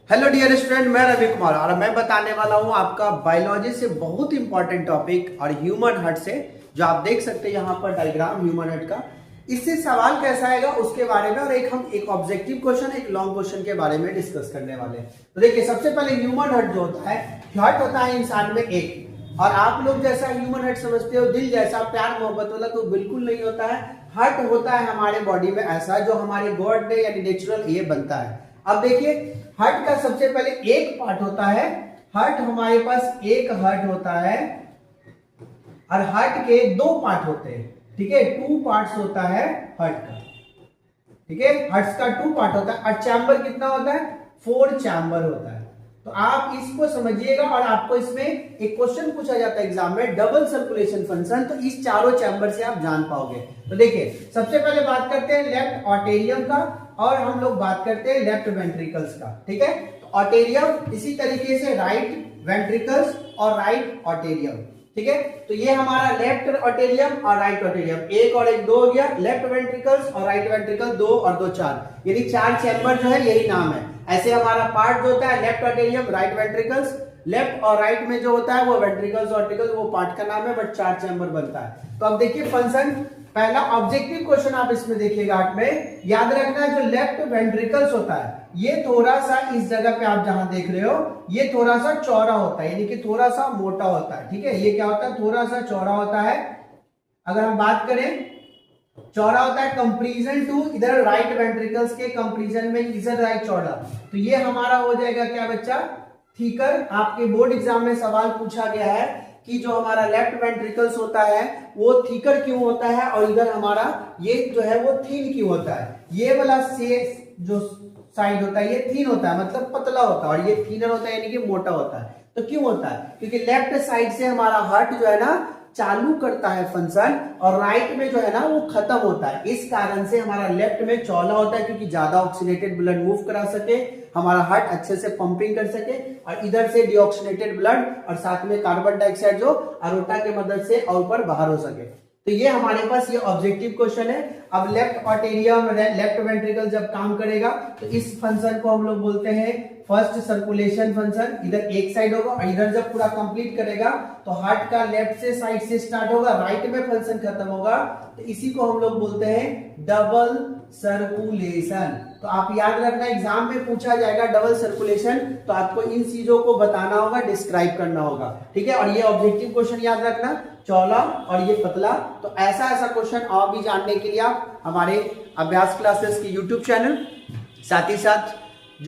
Hello dear student, मैं रवि कुमार और मैं बताने वाला हूं आपका बायोलॉजी से बहुत इंपॉर्टेंट टॉपिक और ह्यूमन हार्ट से, जो आप देख सकते हैं यहाँ पर डायग्राम ह्यूमन हार्ट का। इससे सवाल कैसा आएगा उसके बारे में, और हम एक ऑब्जेक्टिव क्वेश्चन एक लॉन्ग क्वेश्चन के बारे में डिस्कस करने वाले हैं। तो देखिए, सबसे पहले ह्यूमन हार्ट जो होता है, हार्ट होता है इंसान में एक, और आप लोग जैसा ह्यूमन हार्ट समझते हो दिल जैसा प्यार मोहब्बत वाला, तो बिल्कुल नहीं होता है। हार्ट होता है हमारे बॉडी में ऐसा जो हमारे गॉड ने यानी नेचुरल ये बनता है। अब देखिए, हार्ट का सबसे पहले एक पार्ट होता है, हार्ट हमारे पास एक हार्ट होता है और हार्ट के दो पार्ट होते हैं, ठीक है, टू पार्ट्स होता है हार्ट का, ठीक है, हार्ट का टू पार्ट होता है। और चैम्बर कितना होता है? 4 चैम्बर होता है। तो आप इसको समझिएगा, और आपको इसमें एक क्वेश्चन पूछा जाता है एग्जाम में, डबल सर्कुलेशन फंक्शन, तो इस चारों चैम्बर से आप जान पाओगे। तो देखिए, सबसे पहले बात करते हैं लेफ्ट ऑर्टेरियम का, और हम लोग बात करते हैं लेफ्ट वेंट्रिकल्स का, ठीक है। तो ऑर्टेरियम, इसी तरीके से राइट वेंट्रिकल्स और राइट ऑर्टेरियम, ठीक है। तो ये हमारा लेफ्ट ऑर्टेरियम और राइट ऑर्टेरियम, एक और एक दो हो गया, लेफ्ट वेंट्रिकल्स और राइट वेंट्रिकल 2 और 2 4, यानी 4 चैम्बर जो है यही नाम है। ऐसे हमारा पार्ट जो होता है लेफ्ट ऑर्टेरियम राइट वेंट्रिकल्स, लेफ्ट और राइट में जो होता है वो वेंट्रिकल्स ऑर्टिकल्स, वो पार्ट का नाम है, बट 4 चैम्बर बनता है। तो अब देखिए फंक्शन, पहला ऑब्जेक्टिव क्वेश्चन आप इसमें देखिएगा हार्ट में, याद रखना है जो लेफ्ट वेंट्रिकल्स होता है ये थोड़ा सा इस जगह पे आप जहां देख रहे हो ये थोड़ा सा चौड़ा होता है, यानी कि थोड़ा सा मोटा होता है, ठीक है। ये क्या होता है? थोड़ा सा चौड़ा होता है। अगर हम बात करें, चौड़ा होता है कंपैरिजन टू इधर राइट वेंट्रिकल्स के कंपैरिजन में इधर राइट चौड़ा, तो ये हमारा हो जाएगा क्या बच्चा? थीकर। आपके बोर्ड एग्जाम में सवाल पूछा गया है कि जो हमारा लेफ्ट वेंट्रिकल्स होता है वो थीकर क्यों होता है, और इधर हमारा ये जो है वो थीन क्यों होता है। ये वाला से जो साइड होता है ये थीन होता है, मतलब पतला होता है, और ये थीनर होता है यानी कि मोटा होता है। तो क्यों होता है? क्योंकि लेफ्ट साइड से हमारा हार्ट जो है ना चालू करता है फंक्शन, और राइट में जो है ना वो खत्म होता है। इस कारण से हमारा लेफ्ट में चौड़ा होता है, क्योंकि ज्यादा ऑक्सीनेटेड ब्लड मूव करा सके, हमारा हार्ट अच्छे से पंपिंग कर सके, और इधर से डिऑक्सीनेटेड ब्लड और साथ में कार्बन डाइऑक्साइड जो अरोटा के मदद से और ऊपर बाहर हो सके। तो ये हमारे पास ये ऑब्जेक्टिव क्वेश्चन है। अब लेफ्ट ऑर्टेरियम लेफ्ट वेंट्रिकल जब काम करेगा तो इस फंक्शन को हम लोग बोलते हैं फर्स्ट सर्कुलेशन फंक्शन। इधर एक साइड होगा, और इधर जब पूरा कंप्लीट करेगा तो हार्ट का लेफ्ट से साइड से स्टार्ट होगा, राइट में फंक्शन खत्म होगा, तो इसी को हम लोग बोलते हैं डबल सर्कुलेशन। तो आप याद रखना, एग्जाम में पूछा जाएगा डबल सर्कुलेशन, तो आपको इन चीजों को बताना होगा, डिस्क्राइब करना होगा, ठीक है। और ये ऑब्जेक्टिव क्वेश्चन याद रखना, चौड़ा और ये पतला। तो ऐसा क्वेश्चन और भी जानने के लिए आप हमारे अभ्यास क्लासेस की यूट्यूब चैनल, साथ ही साथ